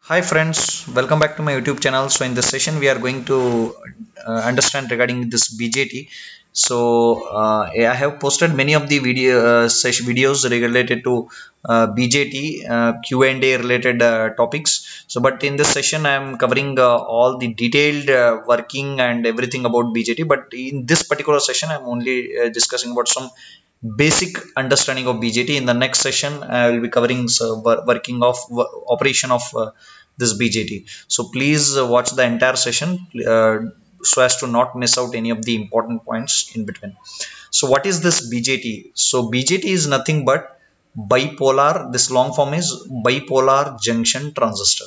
Hi friends, welcome back to my YouTube channel. So in this session we are going to understand regarding this BJT. I have posted many of the videos related to BJT Q&A related topics. But in this session I am covering all the detailed working and everything about BJT. But in this particular session I am only discussing about some basic understanding of BJT. In the next session I will be covering working of operation of this BJT. So please watch the entire session so as to not miss out any of the important points in between. So what is this BJT? So BJT is nothing but bipolar. This long form is bipolar junction transistor.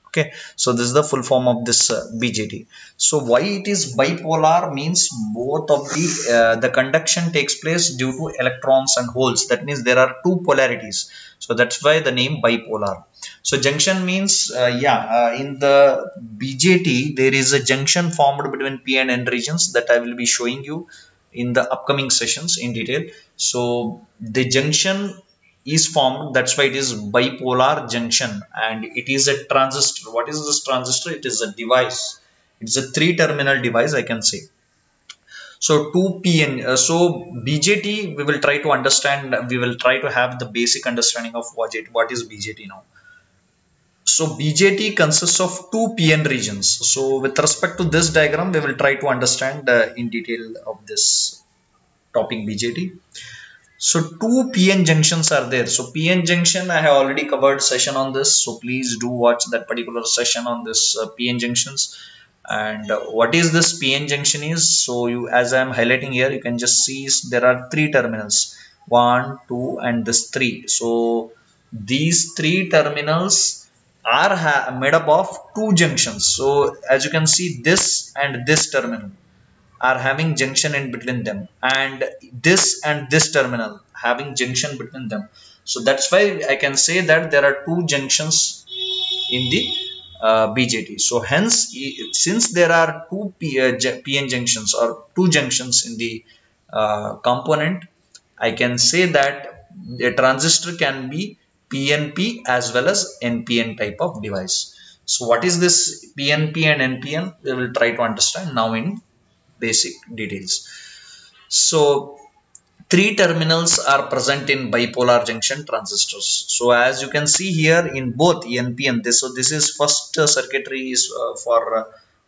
Okay, so this is the full form of this BJT. So why it is bipolar means both of the conduction takes place due to electrons and holes. That means there are two polarities. So that's why the name bipolar. So junction means in the BJT there is a junction formed between P and N regions that I will be showing you in the upcoming sessions in detail. So the junction is formed, that's why it is bipolar junction, and it is a transistor. What is this transistor? It is a device. It's a three-terminal device, I can say. So 2PN, so BJT we will try to understand, we will try to have the basic understanding of what is BJT now. So BJT consists of two PN regions. So with respect to this diagram we will try to understand in detail of this topic BJT. So two PN junctions are there. So PN junction I have already covered session on this. So please do watch that particular session on this PN junctions. And what is this PN junction is? So you, as I am highlighting here, you can just see there are three terminals, 1, 2 and this 3. So these three terminals are made up of two junctions. So as you can see, this and this terminal are having junction in between them, and this terminal having junction between them. So that's why I can say that there are two junctions in the BJT. So hence, since there are two PN junctions or two junctions in the component, I can say that a transistor can be PNP as well as NPN type of device. So what is this PNP and NPN? We will try to understand now in basic details. So three terminals are present in bipolar junction transistors. So as you can see here in both NPN, this is first circuitry is for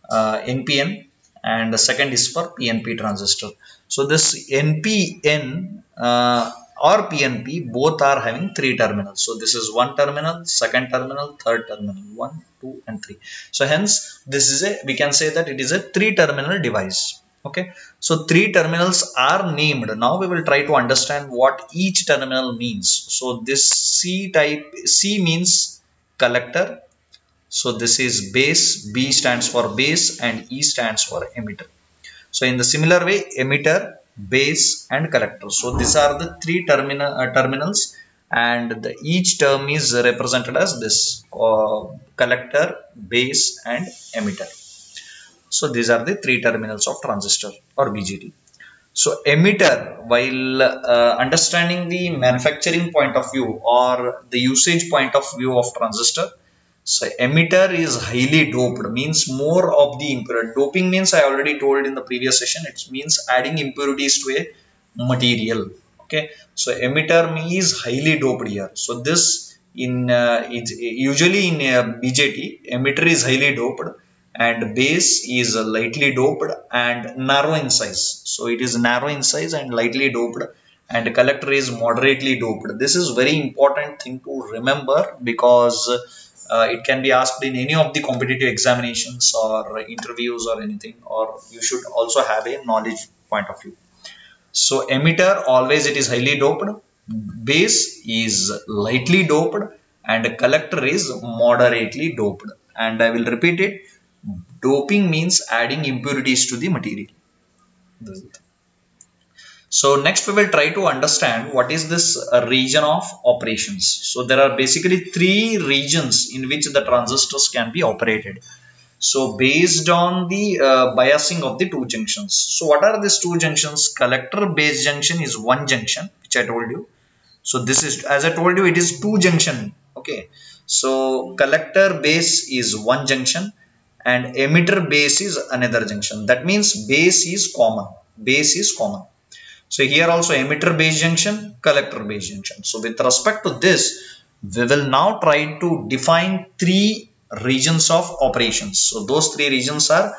NPN and the second is for PNP transistor. So this NPN or PNP both are having three terminals. So this is one terminal, second terminal, third terminal, 1, 2 and 3. So hence this is we can say that it is a three terminal device. Okay, so three terminals are named. Now we will try to understand what each terminal means. So this C means collector. So this is base, B stands for base and E stands for emitter. So in the similar way, emitter, base and collector. So these are the three terminals, and each term is represented as this collector, base and emitter. So these are the three terminals of transistor or BJT. So emitter, while understanding the manufacturing point of view or the usage point of view of transistor, so emitter is highly doped, means more of the impurity. Doping means I already told in the previous session, it means adding impurities to a material. Okay, so emitter is highly doped here. So this usually in BJT, emitter is highly doped and base is lightly doped and narrow in size. So it is narrow in size and lightly doped, and collector is moderately doped. This is very important thing to remember, because it can be asked in any of the competitive examinations or interviews or anything, or you should also have a knowledge point of view. So emitter always it is highly doped, base is lightly doped and collector is moderately doped. And I will repeat it, doping means adding impurities to the material. So next we will try to understand what is this region of operations. So there are basically three regions in which the transistors can be operated. So based on the biasing of the two junctions. So what are these two junctions? Collector base junction is one junction, which I told you. So this is, as I told you, it is two junction. Okay. So collector base is one junction and emitter base is another junction. That means base is common. Base is common. So here also emitter base junction, collector base junction. So with respect to this, we will now try to define three regions of operations. So those three regions are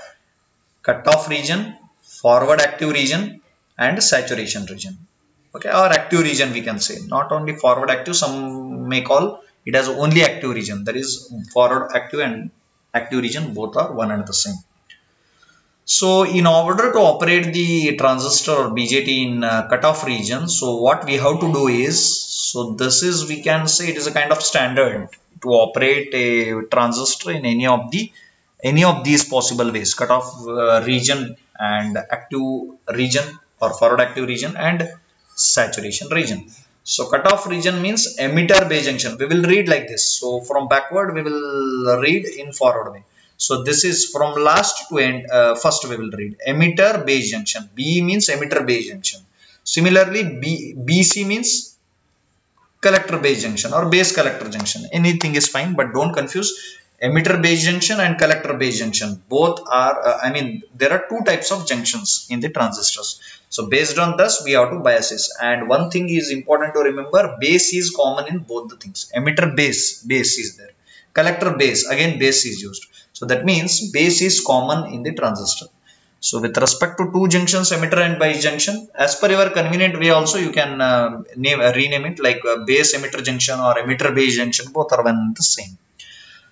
cutoff region, forward active region and saturation region. Okay, or active region we can say, not only forward active, some may call it as only active region. That is forward active and active region, both are one and the same. So in order to operate the transistor or BJT in cutoff region, so what we have to do is, so this is, we can say it is a kind of standard to operate a transistor in any of these possible ways: cutoff region and active region or forward active region and saturation region. So cutoff region means emitter base junction. We will read like this. So from backward we will read in forward way. So this is from last to end. First we will read emitter base junction. B means emitter base junction. Similarly, BC means collector base junction or base collector junction. Anything is fine, but don't confuse emitter base junction and collector base junction. Both are, there are two types of junctions in the transistors. So based on this, we have to biases. And one thing is important to remember: base is common in both the things. Emitter base is there. Collector base, again base is used. So that means base is common in the transistor. So with respect to two junctions, emitter and base junction, as per your convenient way also you can rename it like base emitter junction or emitter base junction. Both are one and the same.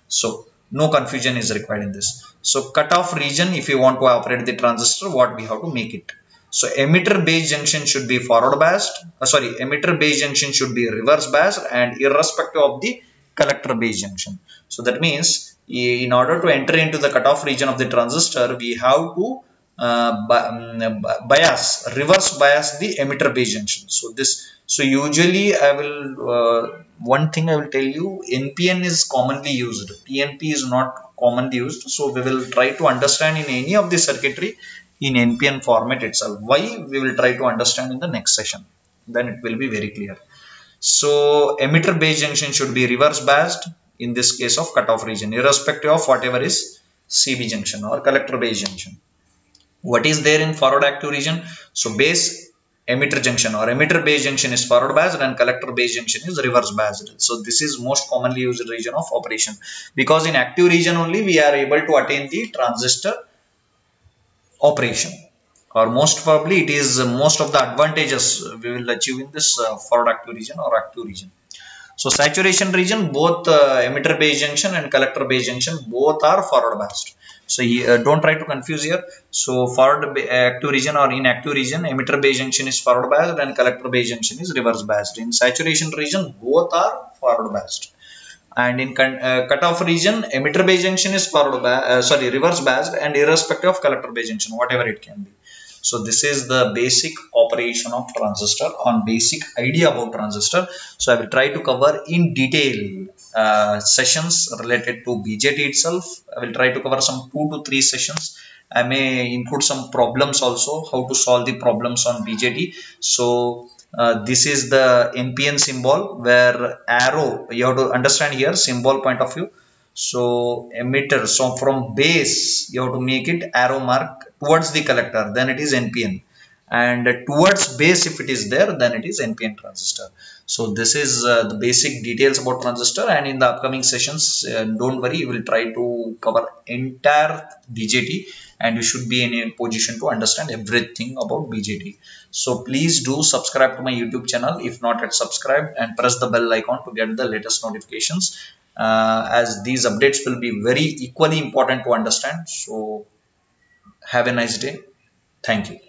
So no confusion is required in this. So cutoff region, if you want to operate the transistor, what we have to make it? So emitter base junction should be forward biased. Emitter base junction should be reverse biased and irrespective of the collector base junction. So that means in order to enter into the cutoff region of the transistor, we have to reverse bias the emitter base junction. So usually I will one thing I will tell you, NPN is commonly used, PNP is not commonly used. So we will try to understand in any of the circuitry in NPN format itself. Why? We will try to understand in the next session, then it will be very clear. So emitter base junction should be reverse biased in this case of cutoff region, irrespective of whatever is CB junction or collector base junction. What is there in forward active region? So base emitter junction or emitter base junction is forward biased and collector base junction is reverse biased. So this is most commonly used region of operation, because in active region only we are able to attain the transistor operation, or most probably it is most of the advantages we will achieve in this forward active region or active region. So saturation region, both emitter base junction and collector base junction both are forward biased. So don't try to confuse here. So forward active region or inactive region, emitter base junction is forward biased and collector base junction is reverse biased. In saturation region, both are forward biased. And in cutoff region, emitter base junction is reverse biased and irrespective of collector base junction, whatever it can be. So this is the basic operation of transistor, on basic idea about transistor. So I will try to cover in detail sessions related to BJT itself. I will try to cover some 2 to 3 sessions. I may include some problems also, how to solve the problems on BJT. So this is the NPN symbol, where arrow, you have to understand here symbol point of view. So emitter, so from base you have to make it arrow mark towards the collector, then it is NPN, and towards base if it is there, then it is NPN transistor. So this is the basic details about transistor, and in the upcoming sessions, don't worry, we will try to cover entire BJT and you should be in a position to understand everything about BJT. So please do subscribe to my YouTube channel if not yet subscribed, and press the bell icon to get the latest notifications, as these updates will be very equally important to understand. So have a nice day. Thank you.